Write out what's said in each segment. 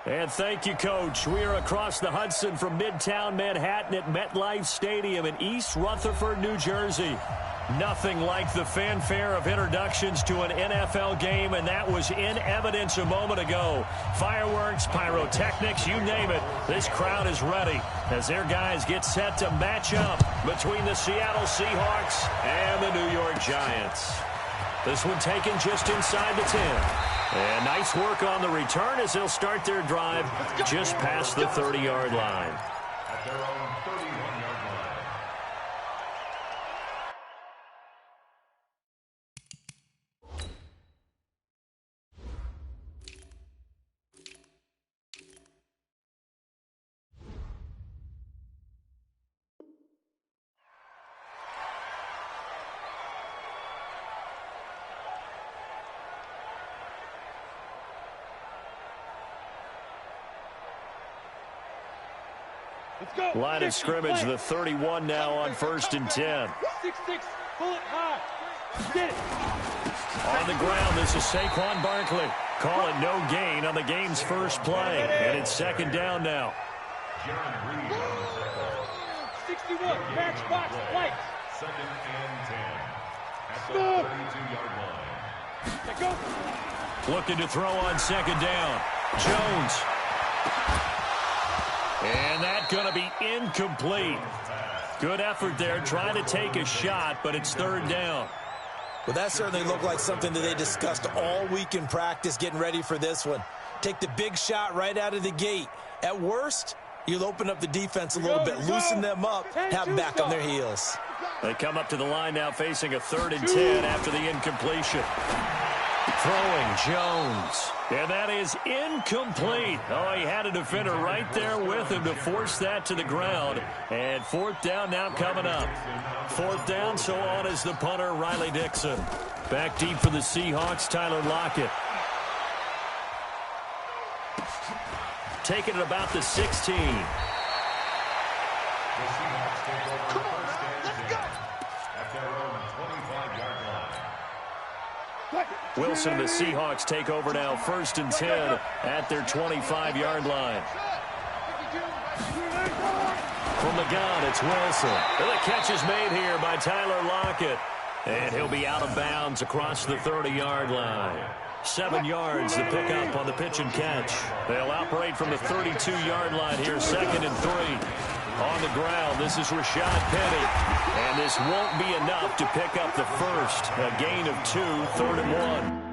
And thank you, Coach. We are across the Hudson from Midtown Manhattan at MetLife Stadium in East Rutherford, New Jersey. Nothing like the fanfare of introductions to an NFL game, and that was in evidence a moment ago. Fireworks, pyrotechnics, you name it. This crowd is ready as their guys get set to match up between the Seattle Seahawks and the New York Giants. This one taken just inside the 10. And nice work on the return as they'll start their drive just past the 30-yard line. At their own 31-yard line. Line of scrimmage, the 31 now on 1st and 10. 6-6, pull it high. Get it. On the ground, this is Saquon Barkley. Call it no gain on the game's first play. And it's 2nd down now. 61, match box, lights. 2nd and 10. At the 32-yard line. Let go. Looking to throw on 2nd down. Jones. And that's going to be incomplete. Good effort there, trying to take a shot, but it's 3rd down. Well, that certainly looked like something that they discussed all week in practice, getting ready for this one. Take the big shot right out of the gate. At worst, you'll open up the defense a little bit, loosen them up, have them back on their heels. They come up to the line now facing a 3rd and 10 after the incompletion. Throwing Jones. And that is incomplete. Oh, he had a defender right there with him to force that to the ground. And 4th down now coming up. 4th down, so on is the punter, Riley Dixon. Back deep for the Seahawks, Tyler Lockett. Taking it about the 16. Come on, let's go. At their own 25-yard line. Wilson and the Seahawks take over now, 1st and 10 at their 25-yard line. From the gun, it's Wilson. And the catch is made here by Tyler Lockett. And he'll be out of bounds across the 30-yard line. 7 yards to pick up on the pitch and catch. They'll operate from the 32-yard line here, 2nd and 3. On the ground, this is Rashad Penny. And this won't be enough to pick up the first. A gain of 2, 3rd and 1.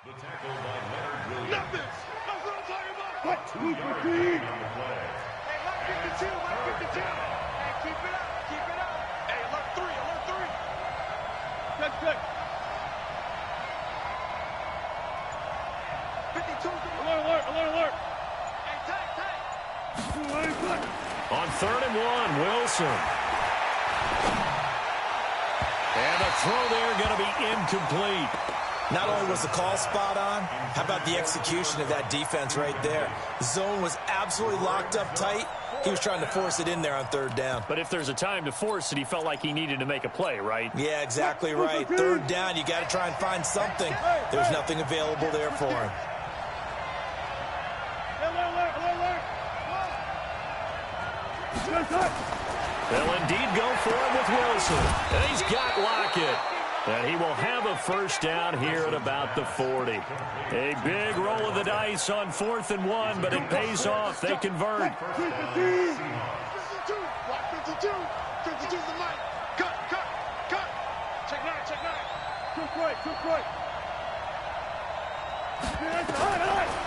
The tackle by Leonard Williams. Nothing. That's what I'm talking about. What? 2 yards on the play. Hey, left 52, left 52. Hey, keep it up, keep it up. Hey, left 3, left 3. Good, good. 52, alert, alert, alert. Hey, tag. On 3rd and 1, Wilson. And the throw there going to be incomplete. Not only was the call spot on, how about the execution of that defense right there? The zone was absolutely locked up tight. He was trying to force it in there on 3rd down. But if there's a time to force it, he felt like he needed to make a play, right? Yeah, exactly right. 3rd down, you got to try and find something. There's nothing available there for him. They'll indeed go for it with Wilson. And he's got Lockett. And he will have a 1st down here at about the 40. A big roll of the dice on 4th and 1, but it pays off. They convert. 52, 52, 52's the mic. Cut, cut, cut.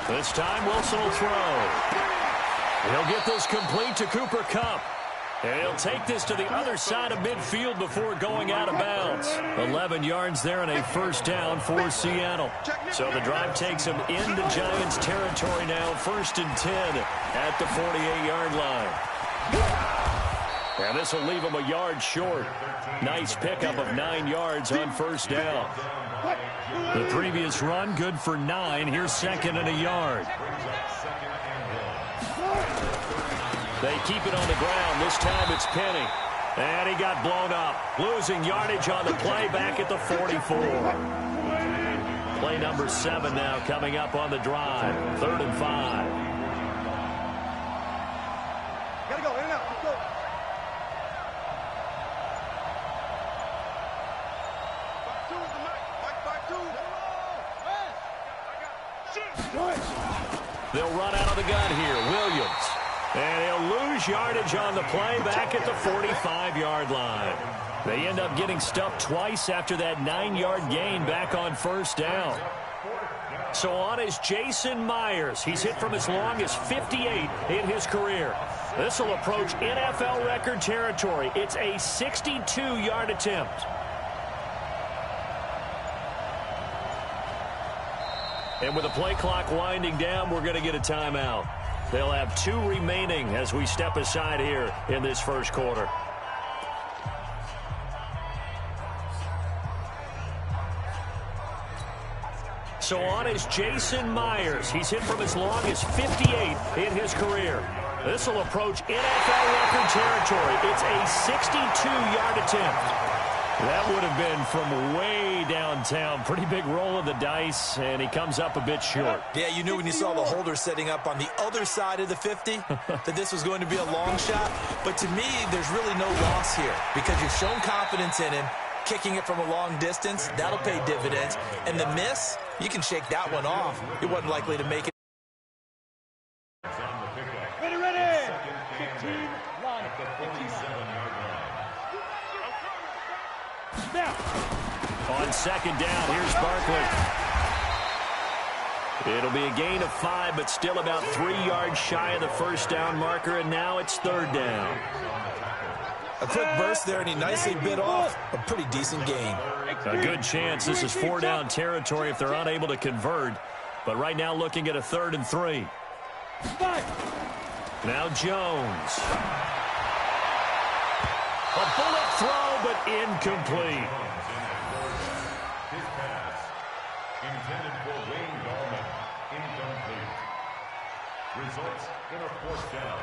This time, Wilson will throw. He'll get this complete to Cooper Kupp. And he'll take this to the other side of midfield before going out of bounds. 11 yards there and a first down for Seattle. So the drive takes him into Giants territory now. 1st and 10 at the 48-yard line. And this will leave him a yard short. Nice pickup of 9 yards on first down. The previous run, good for 9. Here's 2nd and a yard. They keep it on the ground. This time it's Penny. And he got blown up. Losing yardage on the play back at the 44. Play number 7 now coming up on the drive. 3rd and 5. Gotta go, in and out. Let's go. They'll run out of the gun here. Williams. And he'll lose yardage on the play back at the 45-yard line. They end up getting stuffed twice after that 9-yard gain back on first down. So on is Jason Myers. He's hit from as long as 58 in his career. This will approach NFL record territory. It's a 62-yard attempt. And with the play clock winding down, we're going to get a timeout. They'll have 2 remaining as we step aside here in this first quarter. So on is Jason Myers. He's hit from as long as 58 in his career. This will approach NFL record territory. It's a 62-yard attempt. That would have been from way downtown. Pretty big roll of the dice, and he comes up a bit short. Yeah, you knew when you saw the holder setting up on the other side of the 50 that this was going to be a long shot. But to me, there's really no loss here because you've shown confidence in him. Kicking it from a long distance, that'll pay dividends. And the miss, you can shake that one off. He wasn't likely to make it. Ready. 15 line. 47-yard line. Now. On 2nd down, here's Barkley. It'll be a gain of 5, but still about 3 yards shy of the first down marker, and now it's 3rd down. A quick burst there, and he nicely bit off a pretty decent gain. A good chance this is 4-down territory if they're unable to convert. But right now looking at a 3rd and 3. Now Jones. A bullet throw, but incomplete. His pass, intended for Wayne Gallman, incomplete. Results in a 4th down.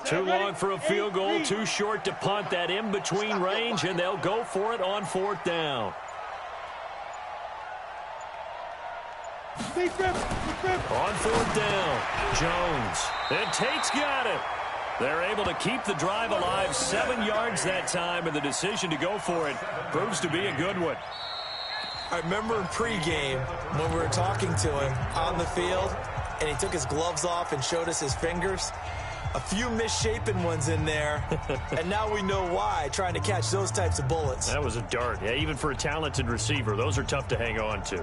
Too long for a field goal, too short to punt. That in-between range, and they'll go for it on 4th down. On 4th down, Jones. And Tate's got it. They're able to keep the drive alive, 7 yards that time, and the decision to go for it proves to be a good one. I remember in pregame when we were talking to him on the field, and he took his gloves off and showed us his fingers. A few misshapen ones in there, and now we know why, trying to catch those types of bullets. That was a dart. Yeah, even for a talented receiver, those are tough to hang on to.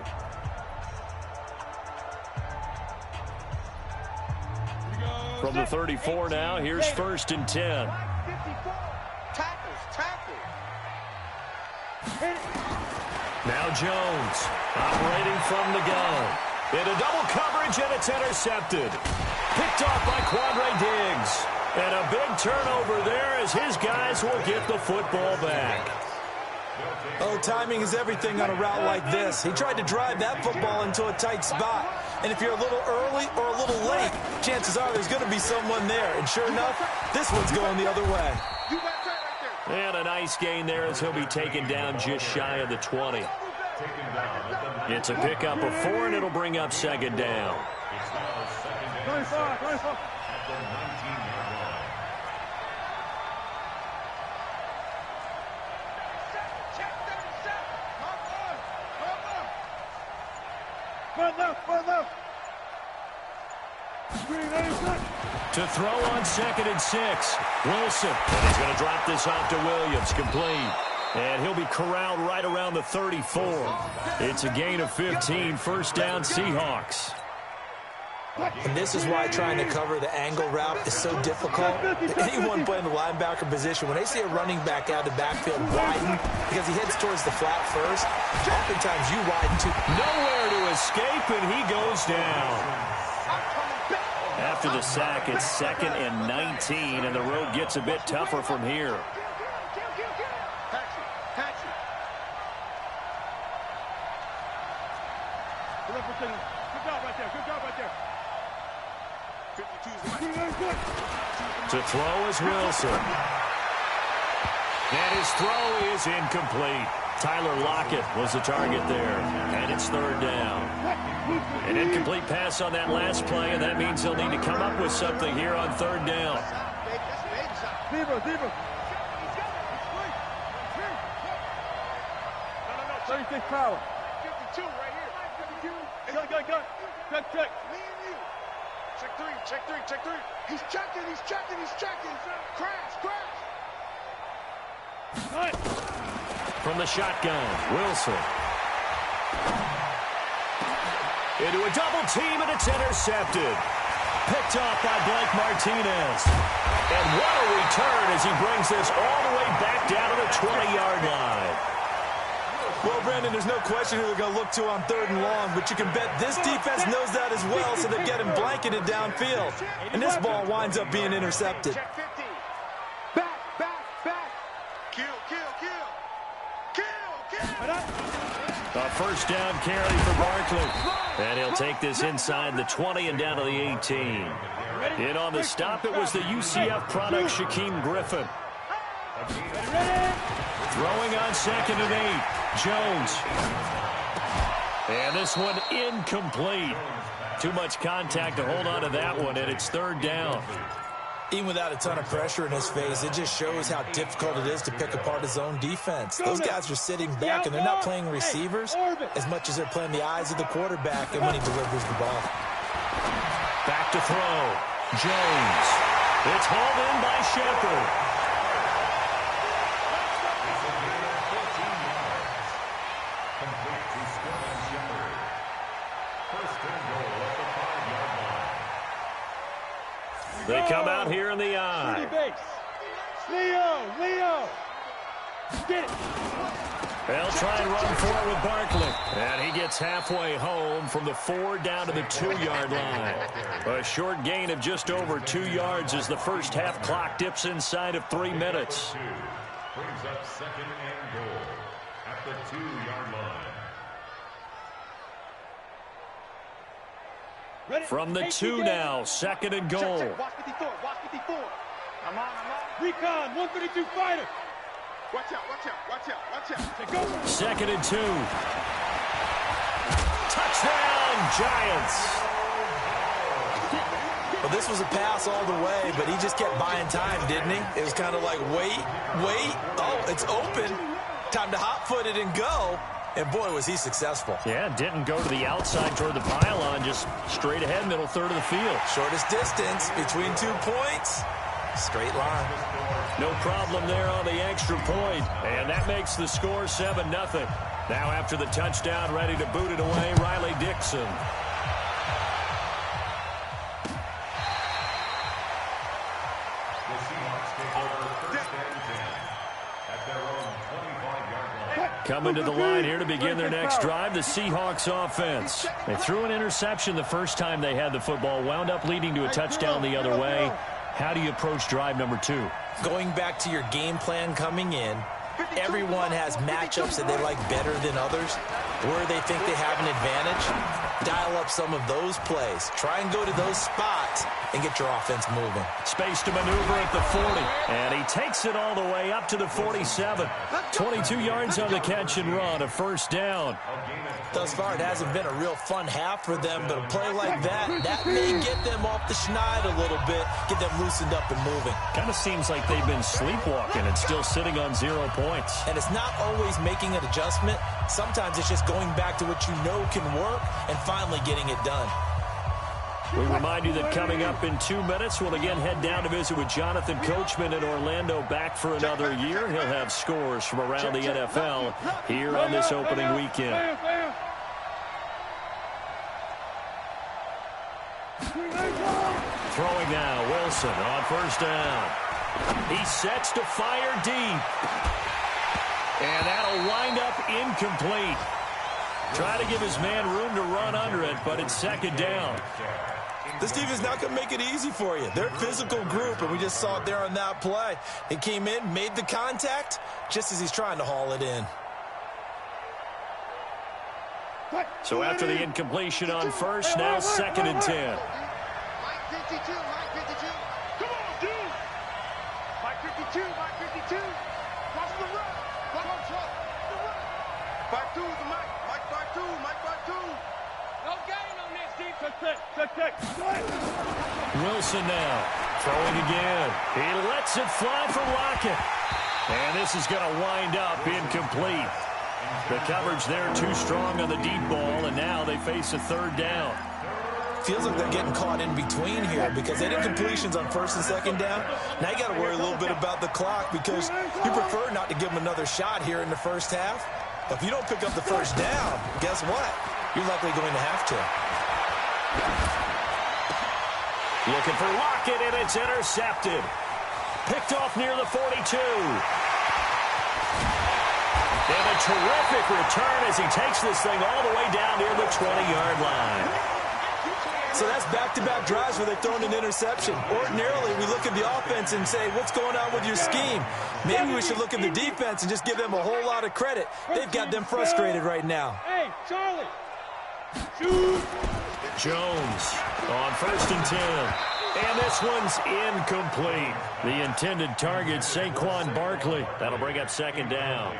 From the 34 now, here's 1st and 10. Now Jones, operating from the gun. Into double coverage, and it's intercepted. Picked off by Quandre Diggs. And a big turnover there as his guys will get the football back. Oh, timing is everything on a route like this. He tried to drive that football into a tight spot. And if you're a little early or a little late, chances are there's going to be someone there. And sure enough, this one's going the other way. And a nice gain there as he'll be taken down just shy of the 20. It's a pickup of 4, and it'll bring up 2nd down. To throw on 2nd and 6. Wilson. And he's going to drop this off to Williams. Complete. And he'll be corralled right around the 34. It's a gain of 15. First down, Seahawks. And this is why trying to cover the angle route is so difficult. Anyone playing the linebacker position, when they see a running back out of the backfield widen because he heads towards the flat first, oftentimes you widen too. Nowhere to escape, and he goes down. After the sack, it's 2nd and 19, and the road gets a bit tougher from here. To throw is Wilson. And his throw is incomplete. Tyler Lockett was the target there. And it's 3rd down. An incomplete pass on that last play, and that means they'll need to come up with something here on 3rd down. Zero. 36 power. 52 right here. 52. Gun. Check. Me and you. Check three. He's checking. Crash. From the shotgun, Wilson. Into a double team, and it's intercepted. Picked off by Blake Martinez. And what a return as he brings this all the way back down to the 20-yard line. Well, Brandon, there's no question who they're going to look to on 3rd and long, but you can bet this defense knows that as well, so they're getting blanketed downfield. And this ball winds up being intercepted. Back. Kill. A first down carry for Barkley. And he'll take this inside the 20 and down to the 18. In on the stop, it was the UCF product, Shaquem Griffin. Throwing on 2nd and 8. Jones. And this one incomplete. Too much contact to hold on to that one, and it's 3rd down. Even without a ton of pressure in his face, it just shows how difficult it is to pick apart his own defense. Those guys are sitting back, and they're not playing receivers as much as they're playing the eyes of the quarterback and when he delivers the ball. Back to throw. Jones. It's hauled in by Shepard. They come out here in the eye. Leo. Get it. They'll try and run for it with Barkley. And he gets halfway home from the 4 down to the 2-yard line. A short gain of just over 2 yards as the first half clock dips inside of 3 minutes. Brings up 2nd and goal at the 2-yard line. From the 2 now, 2nd and goal. Watch 54. I'm on. Recon, 132 fighter. Watch out. Go. 2nd and 2. Touchdown, Giants. Well, this was a pass all the way, but he just kept buying time, didn't he? It was kind of like, wait. Oh, it's open. Time to hot-foot it and go. And, boy, was he successful. Yeah, didn't go to the outside toward the pylon, just straight ahead, middle third of the field. Shortest distance between 2 points. Straight line. No problem there on the extra point. And that makes the score 7-0. Now after the touchdown, ready to boot it away, Riley Dixon. The Seahawks take over 1st and 10 at their own 25-yard line. Coming to the line here to begin their next drive, the Seahawks offense. They threw an interception the first time they had the football, wound up leading to a touchdown the other way. How do you approach drive number 2? Going back to your game plan coming in, everyone has matchups that they like better than others. Where they think they have an advantage, dial up some of those plays. Try and go to those spots and get your offense moving. Space to maneuver at the 40. And he takes it all the way up to the 47. 22 yards on the catch and run, a first down. Thus far, it hasn't been a real fun half for them, but a play like that may get them off the schneid a little bit, get them loosened up and moving. Kind of seems like they've been sleepwalking and still sitting on 0 points. And it's not always making an adjustment. Sometimes it's just going back to what you know can work and finally getting it done. We remind you that coming up in 2 minutes, we'll again head down to visit with Jonathan Coachman in Orlando, back for another year. He'll have scores from around the NFL here on this opening weekend. Throwing now, Wilson on first down. He sets to fire deep. And that'll wind up incomplete. Try to give his man room to run under it, but it's second down. This defense not going to make it easy for you. They're a physical group, and we just saw it there on that play. He came in, made the contact, just as he's trying to haul it in. So after the incompletion on first, now 2nd and 10. Mike 52, Mike 52. Come on, dude. Mike 52, Mike 52. Cross the run. Back 2 is the Mike. Mike back 2, Mike back 2. No gain on this defense. Check. Wilson now throwing again. He lets it fly for Lockett. And this is going to wind up incomplete. The coverage there too strong on the deep ball, and now they face a 3rd down. Feels like they're getting caught in between here because they did completions on 1st and 2nd down. Now you got to worry a little bit about the clock because you prefer not to give them another shot here in the first half. But if you don't pick up the 1st down, guess what? You're likely going to have to. Looking for Lockett, and it's intercepted. Picked off near the 42. And a terrific return as he takes this thing all the way down near the 20-yard line. So that's back-to-back drives where they've thrown an interception. Ordinarily, we look at the offense and say, what's going on with your scheme? Maybe we should look at the defense and just give them a whole lot of credit. They've got them frustrated right now. Hey, Charlie. Shoot. Jones on 1st and 10. And this one's incomplete. The intended target, Saquon Barkley. That'll bring up 2nd down.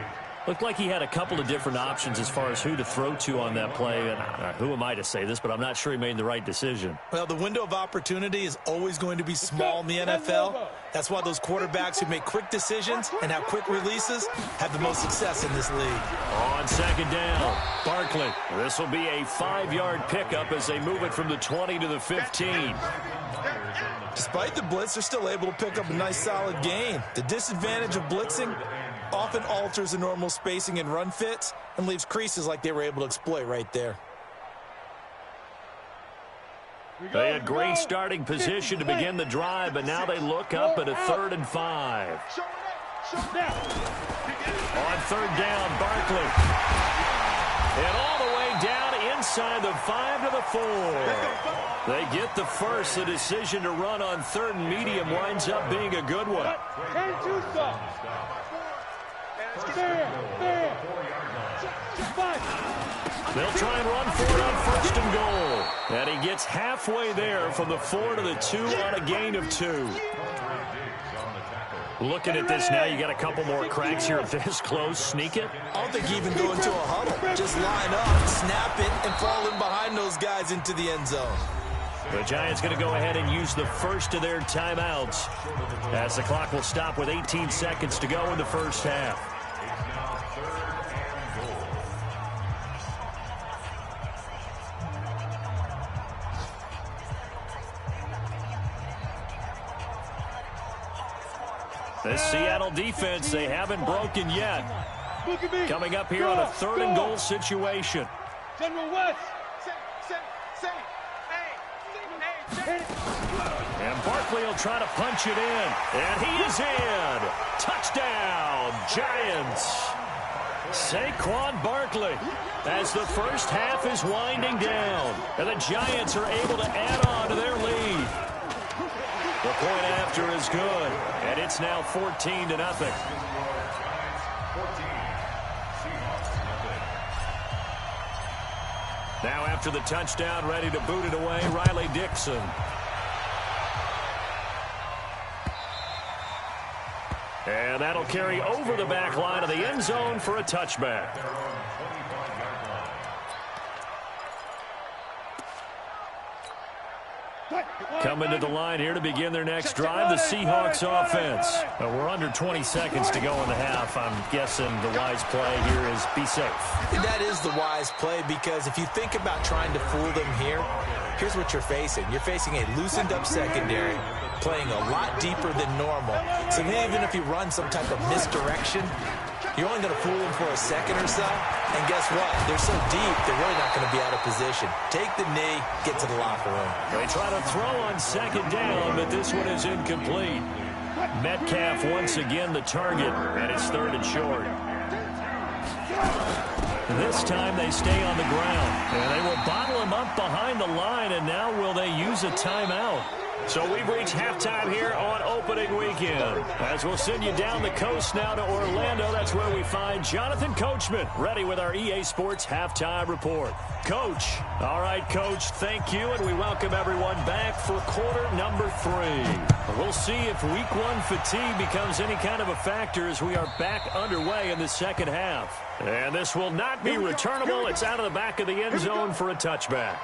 Looked like he had a couple of different options as far as who to throw to on that play. And who am I to say this, but I'm not sure he made the right decision. Well, the window of opportunity is always going to be small in the NFL. That's why those quarterbacks who make quick decisions and have quick releases have the most success in this league. On 2nd down, Barkley. This will be a 5-yard pickup as they move it from the 20 to the 15. Despite the blitz, they're still able to pick up a nice solid gain. The disadvantage of blitzing often alters the normal spacing and run fits and leaves creases like they were able to exploit right there. They had great starting position to begin the drive, but now they look up at a 3rd and 5. On 3rd down, Barkley. And all the way down inside the 5 to the 4. They get the first. The decision to run on 3rd and medium winds up being a good one. They'll try and run for it on 1st and goal. And he gets halfway there from the 4 to the 2 on a gain of 2. Looking at this now, you got a couple more cracks here this close. Sneak it. I don't think you even go into a huddle. Just line up, snap it, and fall in behind those guys into the end zone. The Giants going to go ahead and use the first of their timeouts as the clock will stop with 18 seconds to go in the first half. This Seattle defense, they haven't broken yet. Coming up here on a 3rd and goal situation. General West. And Barkley will try to punch it in. And he is in. Touchdown, Giants. Saquon Barkley as the first half is winding down. And the Giants are able to add on to their lead. The point after is good. And it's now 14-0. Now after the touchdown, ready to boot it away, Riley Dixon. And that'll carry over the back line of the end zone for a touchback. Coming to the line here to begin their next drive, the Seahawks offense. We're under 20 seconds to go in the half. I'm guessing the wise play here is be safe. That is the wise play, because if you think about trying to fool them here, here's what you're facing. You're facing a loosened up secondary, playing a lot deeper than normal. So even if you run some type of misdirection, you're only going to fool them for a second or so. And guess what? They're so deep, they're really not going to be out of position. Take the knee, get to the locker room. They try to throw on second down, but this one is incomplete. Metcalf once again the target, and it's third and short. This time they stay on the ground, and they will bottle him up behind the line, and now will they use a timeout? So we've reached halftime here on opening weekend. As we'll send you down the coast now to Orlando, that's where we find Jonathan Coachman, ready with our EA Sports halftime report. Coach. All right, Coach, thank you, and we welcome everyone back for quarter number 3. We'll see if week 1 fatigue becomes any kind of a factor as we are back underway in the second half. And this will not be returnable. It's out of the back of the end zone for a touchback.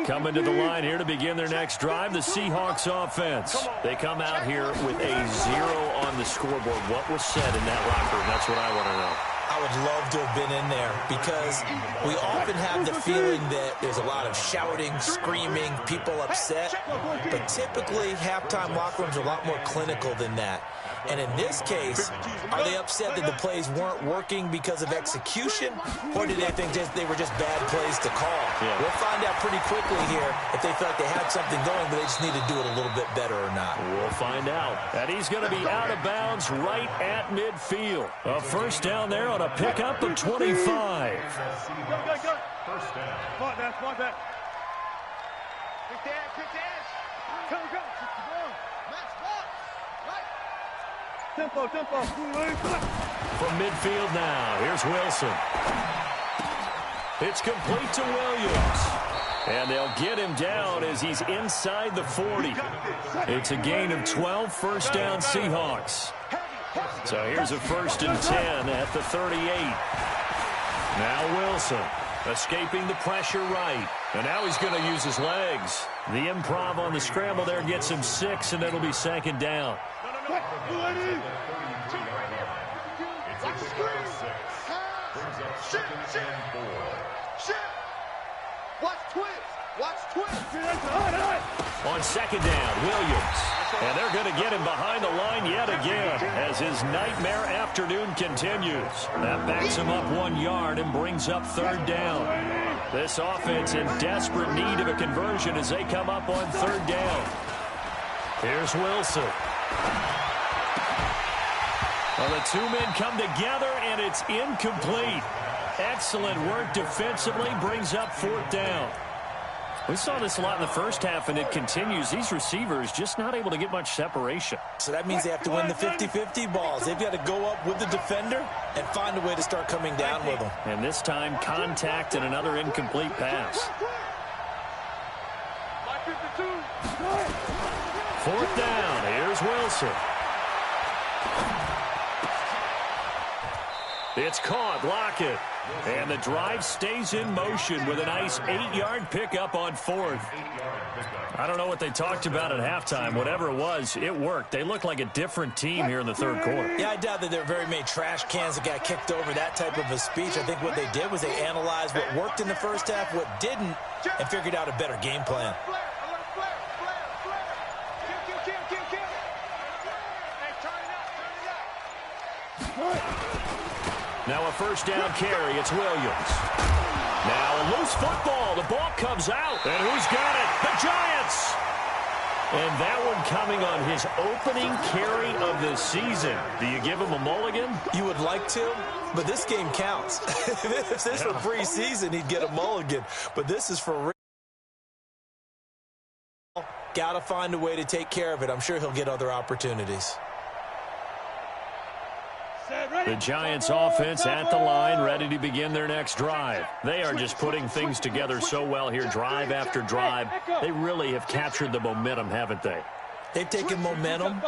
Coming to the line here to begin their next drive, the Seahawks offense. They come out here with a 0 on the scoreboard. What was said in that locker room? That's what I want to know. I would love to have been in there, because we often have the feeling that there's a lot of shouting, screaming, people upset. But typically, halftime locker rooms are a lot more clinical than that. And in this case, are they upset that the plays weren't working because of execution, or did they think they were just bad plays to call? Yeah. We'll find out pretty quickly here if they felt like they had something going, but they just need to do it a little bit better or not. We'll find out. And he's going to be out of bounds right at midfield. A first down there on a pickup of 25. Go. First down. Come on, back. Quick dash. Go. Match box. Right. Tempo. From midfield now, here's Wilson. It's complete to Williams. And they'll get him down as he's inside the 40. It's a gain of 12, first down Seahawks. So here's a 1st and 10 at the 38. Now Wilson escaping the pressure right. And now he's going to use his legs. The improv on the scramble there gets him 6, and it'll be second down. Watch twist. On second down, Williams. And they're going to get him behind the line yet again as his nightmare afternoon continues. That backs him up 1 yard and brings up third down. This offense in desperate need of a conversion as they come up on third down. Here's Wilson. Well, the two men come together, and it's incomplete. Excellent work defensively, brings up fourth down. We saw this a lot in the first half, and it continues. These receivers just not able to get much separation. So that means they have to win the 50-50 balls. They've got to go up with the defender and find a way to start coming down with them. And this time, contact and another incomplete pass. Fourth down. Here's Wilson. It's caught. Lockett. And the drive stays in motion with a nice 8-yard pickup on fourth. I don't know what they talked about at halftime. Whatever it was, it worked. They look like a different team here in the third quarter. Yeah, I doubt that there are very many trash cans that got kicked over that type of a speech. I think what they did was they analyzed what worked in the first half, what didn't, and figured out a better game plan. Now a first down carry. It's Williams. Now a loose football. The ball comes out. And who's got it? The Giants. And that one coming on his opening carry of the season. Do you give him a mulligan? You would like to, but this game counts. If this were preseason, he'd get a mulligan. But this is for real. Got to find a way to take care of it. I'm sure he'll get other opportunities. The Giants offense at the line, ready to begin their next drive. They are just putting things together so well here, drive after drive. They really have captured the momentum, haven't they? They've taken momentum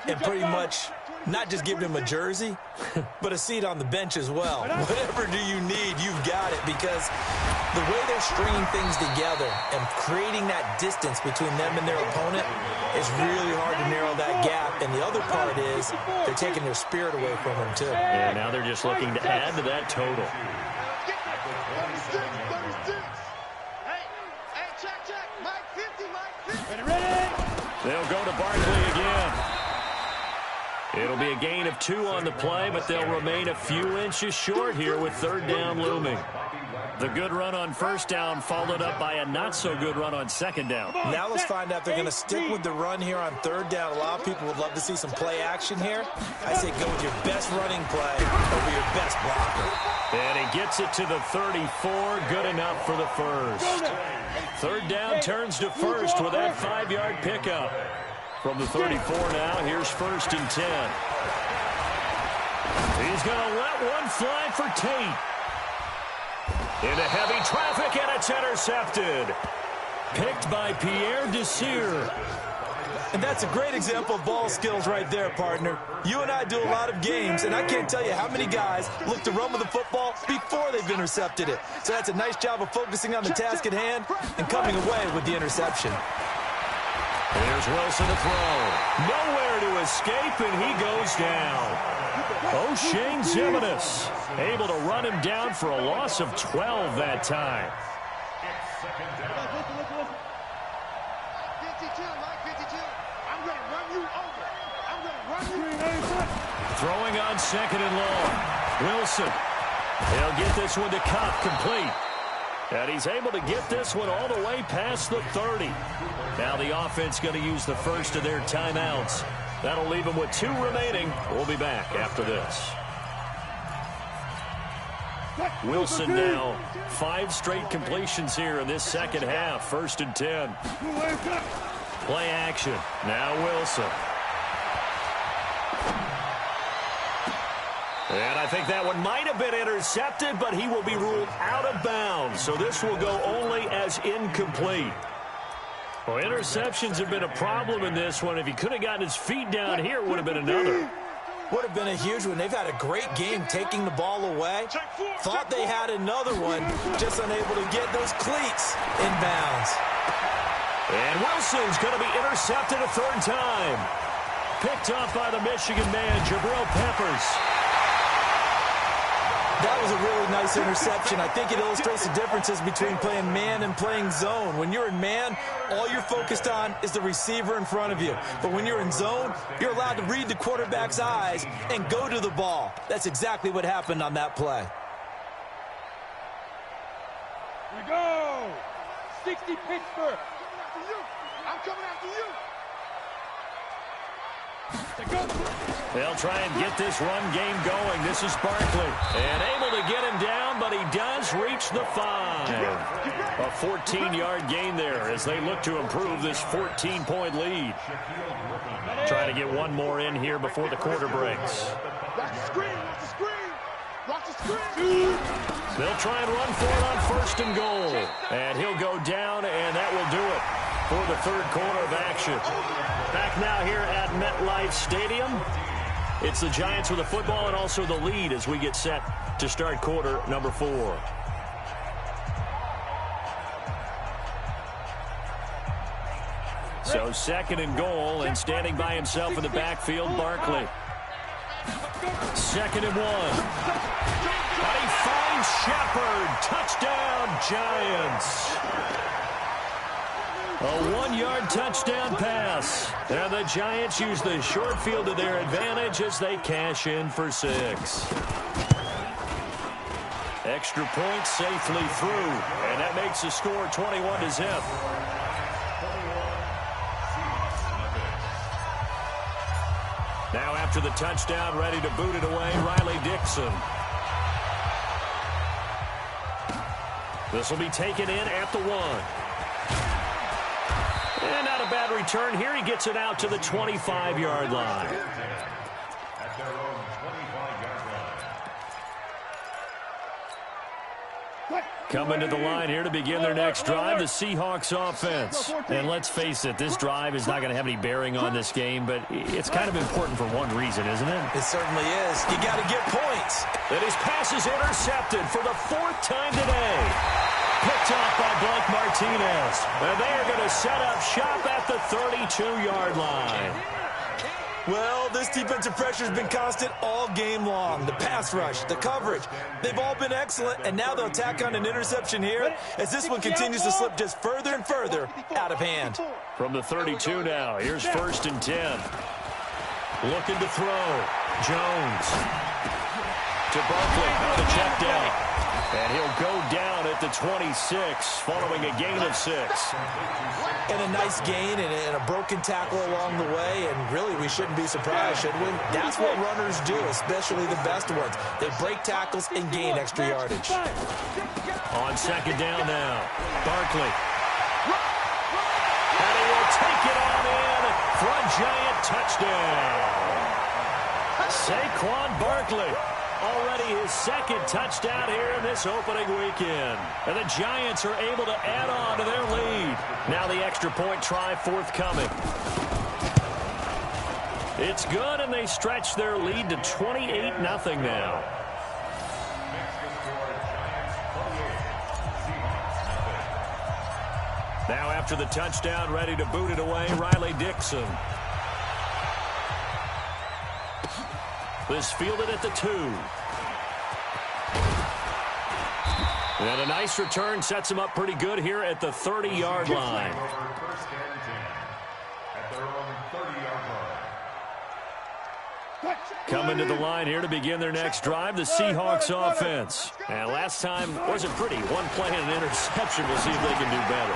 and pretty much not just given him a jersey, but a seat on the bench as well. Whatever do you need, you've got it, because the way they're stringing things together and creating that distance between them and their opponent is really hard to narrow that gap. And the other part is they're taking their spirit away from them, too. Yeah, now they're just looking to add to that total. They'll go to Barkley again. It'll be a gain of 2 on the play, but they'll remain a few inches short here with third down looming. The good run on first down followed up by a not-so-good run on second down. Now let's find out if they're going to stick with the run here on third down. A lot of people would love to see some play action here. I say go with your best running play over your best blocker. And he gets it to the 34. Good enough for the first. Third down turns to first with that 5-yard pickup. From the 34 now, here's 1st and 10. He's going to let one fly for Tate. Into heavy traffic, and it's intercepted. Picked by Pierre Desir. And that's a great example of ball skills right there, partner. You and I do a lot of games, and I can't tell you how many guys look to run with the football before they've intercepted it. So that's a nice job of focusing on the task at hand and coming away with the interception. Here's Wilson to throw. Nowhere to escape, and he goes down. O'Shane Zimenez able to run him down for a loss of 12 that time. Throwing on 2nd and long. Wilson. He'll get this one to Cup, complete. And he's able to get this one all the way past the 30. Now the offense going to use the first of their timeouts. That'll leave them with 2 remaining. We'll be back after this. Wilson now 5 straight completions here in this second half. 1st and 10. Play action. Now Wilson. And I think that one might have been intercepted, but he will be ruled out of bounds. So this will go only as incomplete. Well, interceptions have been a problem in this one. If he could have gotten his feet down here, it would have been another. Would have been a huge one. They've had a great game taking the ball away. Thought they had another one, just unable to get those cleats in bounds. And Wilson's going to be intercepted a 3rd time. Picked off by the Michigan man, Jabril Peppers. That was a really nice interception. I think it illustrates the differences between playing man and playing zone. When you're in man, all you're focused on is the receiver in front of you. But when you're in zone, you're allowed to read the quarterback's eyes and go to the ball. That's exactly what happened on that play. Here we go. 60 Pittsburgh. I'm coming after you. They'll try and get this run game going. This is Barkley. And able to get him down, but he does reach the 5. A 14-yard gain there as they look to improve this 14-point lead. Trying to get one more in here before the quarter breaks. Watch the screen, watch the screen. Watch the screen. They'll try and run for it on 1st and goal. And he'll go down, and that will do it for the 3rd quarter of action. Back now here at MetLife Stadium. It's the Giants with the football and also the lead as we get set to start quarter number 4. So 2nd and goal, and standing by himself in the backfield, Barkley. 2nd and 1. And he finds Shepard. Touchdown, Giants. A 1-yard touchdown pass. And the Giants use the short field to their advantage as they cash in for 6. Extra point safely through. And that makes the score 21-0. Now after the touchdown, ready to boot it away, Riley Dixon. This will be taken in at the 1. And not a bad return here. He gets it out to the 25-yard line. At their own 25-yard line. Coming to the line here to begin their next drive, the Seahawks offense. And let's face it, this drive is not going to have any bearing on this game, but it's kind of important for one reason, isn't it? It certainly is. You got to get points. And his pass is intercepted for the 4th time today. Picked off by Blake Martinez. And they are going to set up shop at the 32-yard line. Well, this defensive pressure has been constant all game long. The pass rush, the coverage, they've all been excellent, and now they'll tack on an interception here as this one continues to slip just further and further out of hand. From the 32 now, here's 1st and 10. Looking to throw. Jones to Barkley on the check down. And he'll go down at the 26 following a gain of 6. And a nice gain and a broken tackle along the way, and really we shouldn't be surprised, should we? That's what runners do, especially the best ones. They break tackles and gain extra yardage. On 2nd down now, Barkley. And he will take it on in for a giant touchdown. Saquon Barkley. Already his 2nd touchdown here in this opening weekend. And the Giants are able to add on to their lead. Now the extra point try forthcoming. It's good, and they stretch their lead to 28-0 now. Now after the touchdown, ready to boot it away, Riley Dixon. This fielded at the 2. And a nice return sets him up pretty good here at the 30-yard line. First and 10 at their own 30-yard line. Coming to the line here to begin their next drive, the Seahawks offense. And last time wasn't pretty. One play and an interception. We'll see if they can do better.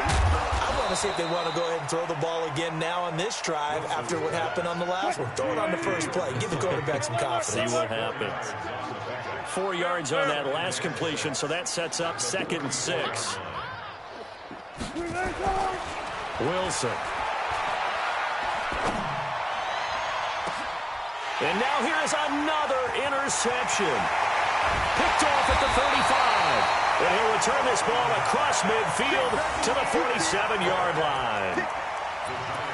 I want to see if they want to go ahead and throw the ball again now on this drive after what happened on the last one. Throw it on the first play. Give the quarterback some confidence. See what happens. 4 yards on that last completion, so that sets up 2nd and 6. Wilson. And now here is another interception. Picked off at the 35. And he'll return this ball across midfield to the 47-yard line.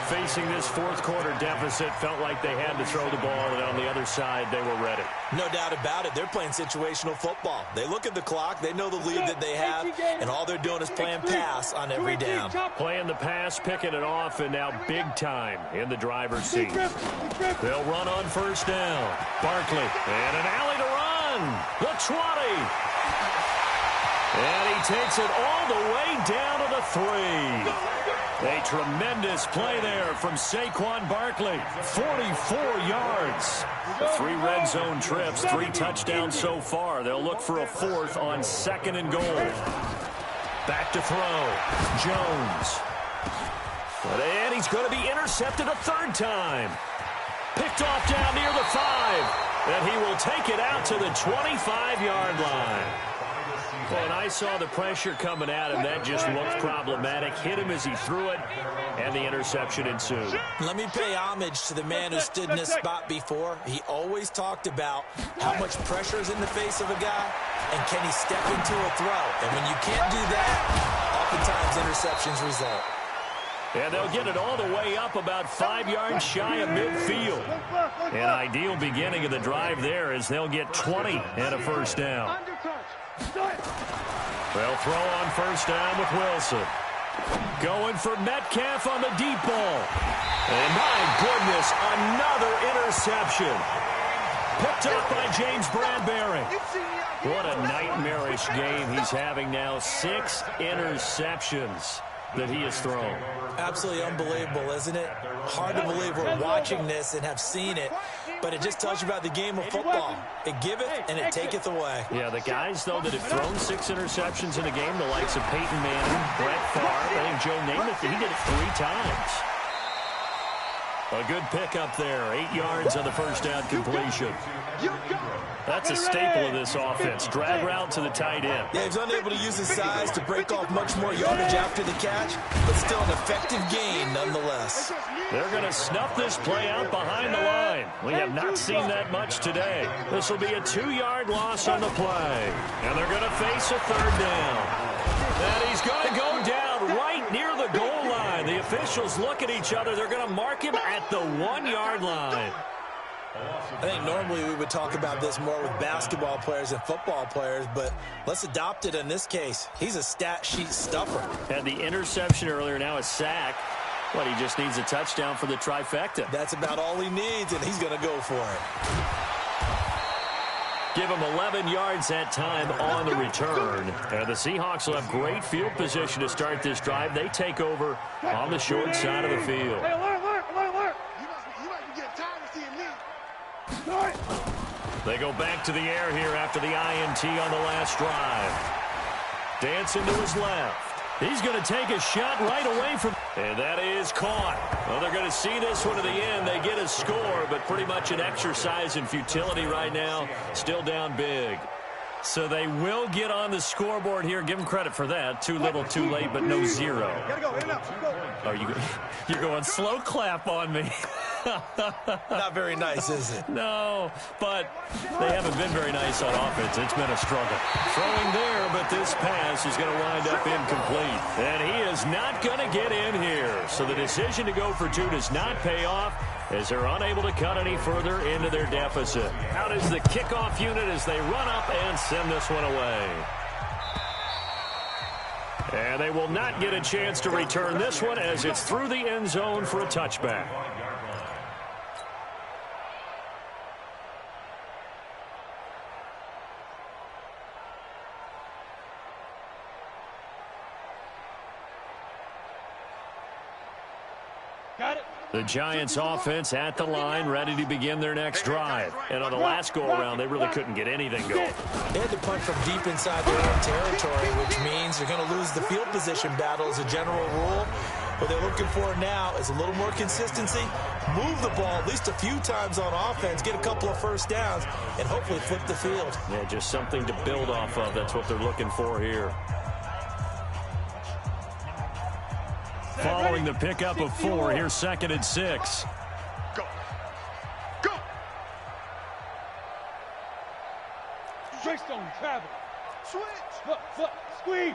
Facing this 4th quarter deficit, felt like they had to throw the ball, and on the other side, they were ready. No doubt about it. They're playing situational football. They look at the clock, they know the lead that they have, and all they're doing is playing pass on every down. Playing the pass, picking it off, and now big time in the driver's seat. They'll run on 1st down. Barkley, and an alley to run. The 20. And he takes it all the way down to the 3. A tremendous play there from Saquon Barkley. 44 yards. 3 red zone trips, 3 touchdowns so far. They'll look for a 4th on 2nd and goal. Back to throw. Jones. And he's going to be intercepted a 3rd time. Picked off down near the 5. And he will take it out to the 25-yard line. Well, and I saw the pressure coming at him. That just looked problematic. Hit him as he threw it, and the interception ensued. Let me pay homage to the man who stood in this spot before. He always talked about how much pressure is in the face of a guy, and can he step into a throw. And when you can't do that, oftentimes interceptions result. And they'll get it all the way up about 5 yards shy of midfield. An ideal beginning of the drive there as they'll get 20 and a 1st down. They'll throw on 1st down with Wilson. Going for Metcalf on the deep ball. And my goodness, another interception. Picked up by James Bradbury. What a nightmarish game he's having now. 6 interceptions that he has thrown. Absolutely unbelievable, isn't it? Hard to believe we're watching this and have seen it, but it just tells you about the game of football. It giveth and it taketh away. Yeah, the guys, though, that have thrown 6 interceptions in a game, the likes of Peyton Manning, Brett Favre, I think Joe Namath, he did it 3 times. A good pickup there. 8 yards on the 1st down completion. That's a staple of this offense. Drag route to the tight end. Yeah, he's unable to use his size to break off much more yardage after the catch, but still an effective gain nonetheless. They're going to snuff this play out behind the line. We have not seen that much today. This will be a 2-yard loss on the play. And they're going to face a 3rd down. And he's going to go down right near the goal line. The officials look at each other. They're going to mark him at the 1-yard line. I think normally we would talk about this more with basketball players and football players, but let's adopt it in this case. He's a stat sheet stuffer. Had the interception earlier, now a sack. But he just needs a touchdown for the trifecta. That's about all he needs, and he's going to go for it. Give him 11 yards that time on the return. And the Seahawks will have great field position to start this drive. They take over on the short side of the field. Hey, alert. You might be getting tired of seeing me. They go back to the air here after the INT on the last drive. Dancing to his left. He's going to take a shot right away from... And that is caught. Well, they're going to see this one to the end. They get a score, but pretty much an exercise in futility right now. Still down big. So they will get on the scoreboard here. Give them credit for that. Too little, too late, but no zero. Gotta go, in and out. Go. Are you're going slow clap on me. Not very nice, is it? No, but they haven't been very nice on offense. It's been a struggle. Throwing there, but this pass is going to wind up incomplete. And he is not going to get in here. So the decision to go for two does not pay off as they're unable to cut any further into their deficit. Out is the kickoff unit as they run up and send this one away. And they will not get a chance to return this one as it's through the end zone for a touchback. Got it. The Giants offense at the line, ready to begin their next drive. And on the last go-around, they really couldn't get anything going. They had to punt from deep inside their own territory, which means they're going to lose the field position battle as a general rule. What they're looking for now is a little more consistency, move the ball at least a few times on offense, get a couple of first downs, and hopefully flip the field. Yeah, just something to build off of. That's what they're looking for here. Following the pickup of 4, here's 2nd and 6. Go. Dragstone, travel. Switch. Look. Squeeze.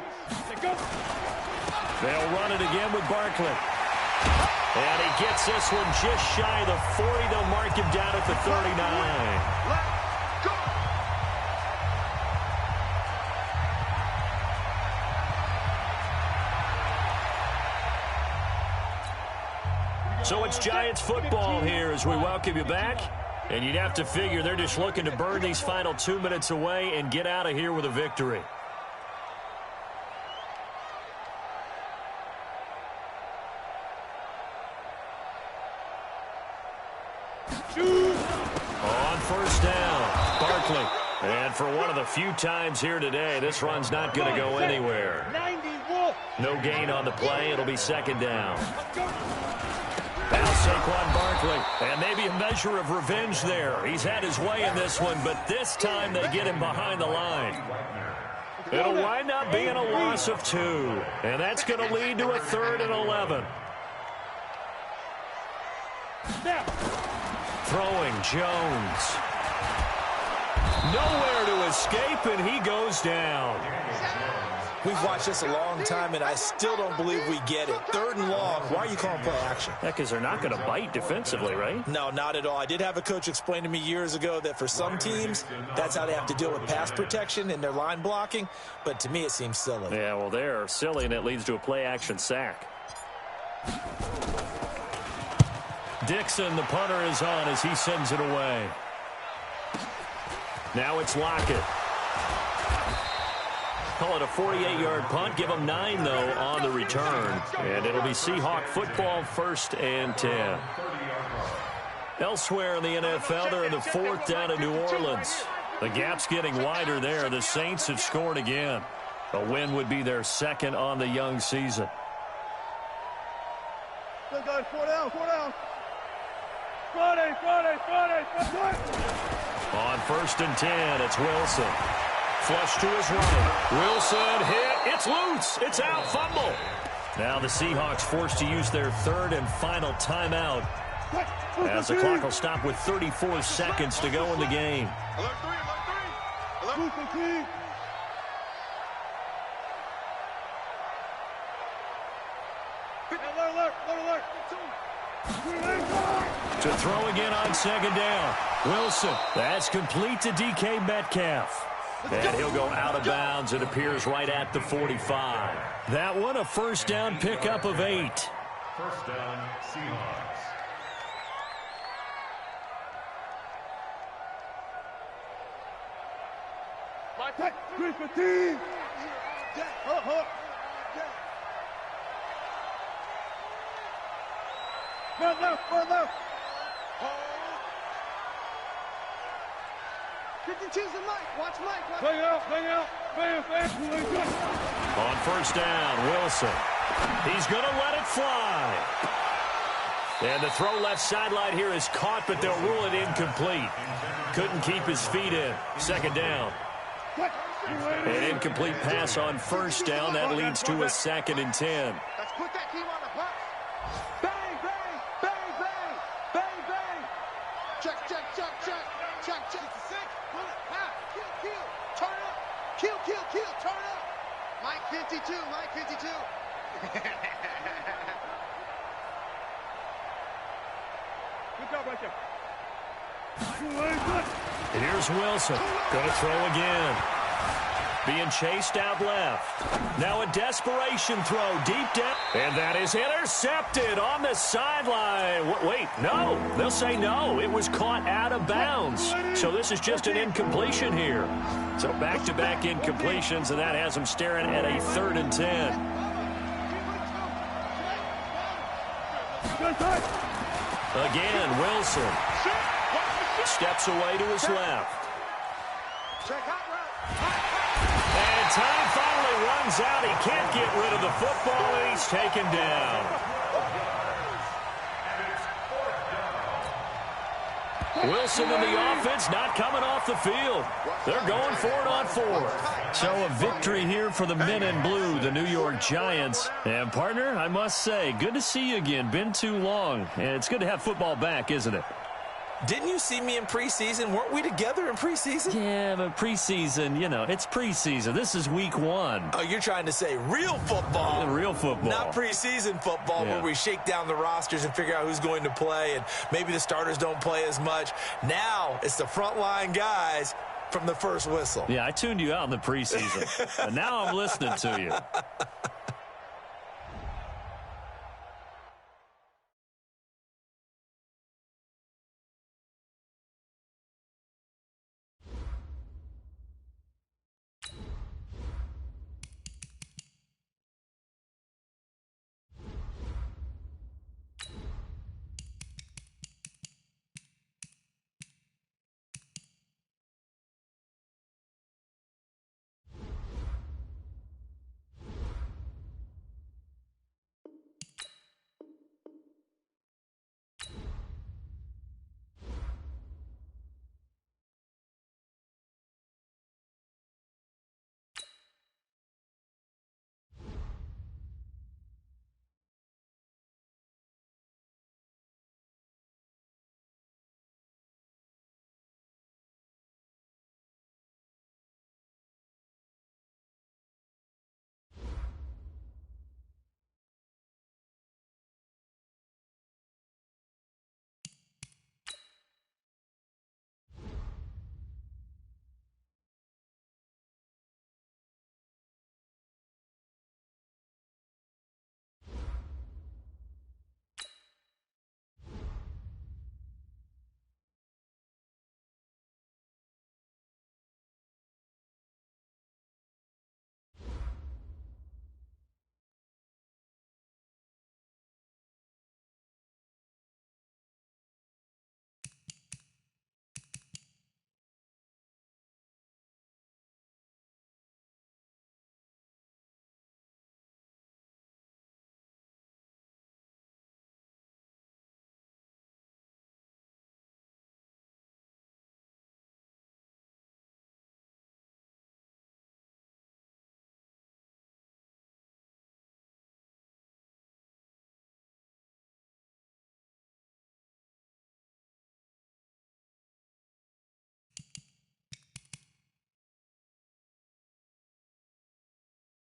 They go. They'll run it again with Barkley. And he gets this one just shy of the 40. They'll mark him down at the 39. So it's Giants football here as we welcome you back. And you'd have to figure they're just looking to burn these final 2 minutes away and get out of here with a victory. On first down, Barkley. And for one of the few times here today, this run's not going to go anywhere. No gain on the play. It'll be 2nd down. Now Saquon Barkley, and maybe a measure of revenge there. He's had his way in this one, but this time they get him behind the line. It'll wind up being a loss of 2, and that's going to lead to a 3rd and 11. Throwing Jones. Nowhere to escape, and he goes down. We've watched this a long time, and I still don't believe we get it. 3rd and long. Why are you calling play action? Yeah, because they're not going to bite defensively, right? No, not at all. I did have a coach explain to me years ago that for some teams, that's how they have to deal with pass protection and their line blocking. But to me, it seems silly. Yeah, well, they're silly, and it leads to a play action sack. Dixon, the punter, is on as he sends it away. Now it's Lockett. Call it a 48-yard punt. Give them 9, though, on the return. And it'll be Seahawk football, 1st and 10. Elsewhere in the NFL, they're in the 4th down in New Orleans. The gap's getting wider there. The Saints have scored again. A win would be their 2nd on the young season. Good guys, 4 down. Friday. On 1st and 10, it's Wilson. Flush to his right. Wilson hit. It's loose. It's out. Fumble. Now the Seahawks forced to use their 3rd and final timeout as the clock will stop with 34 seconds to go in the game. Alert 3. To throw again on second down. Wilson. That's complete to DK Metcalf. And he'll go out of bounds. It appears right at the 45. That one a first down pickup of 8. First down, Seahawks. One left. 52's the Mike. Watch Mike. Bang out. On first down, Wilson. He's going to let it fly. And the throw left sideline here is caught, but they'll rule it incomplete. Couldn't keep his feet in. Second down. An incomplete pass on first down. That leads to a 2nd and 10. Let's put that team on the bus. Bang. Check. Turn up. Kill. Turn up. Mike 52. Good job right there. Here's Wilson. Going to throw again. Being chased out left. Now a desperation throw deep down. And that is intercepted on the sideline. Wait, no. They'll say no. It was caught out of bounds. So this is just an incompletion here. So back-to-back incompletions, and that has them staring at a 3rd and 10. Again, Wilson. Steps away to his left. And time finally runs out. He can't get rid of the football, and he's taken down. Wilson and the offense not coming off the field. They're going for it on 4th. So a victory here for the men in blue, the New York Giants. And, partner, I must say, good to see you again. Been too long. And it's good to have football back, isn't it? Didn't you see me in preseason? Weren't we together in preseason? Yeah, but preseason, it's preseason. This is week 1. Oh, you're trying to say real football. Real football. Not preseason football where we shake down the rosters and figure out who's going to play, and maybe the starters don't play as much. Now it's the frontline guys from the first whistle. Yeah, I tuned you out in the preseason. And now I'm listening to you.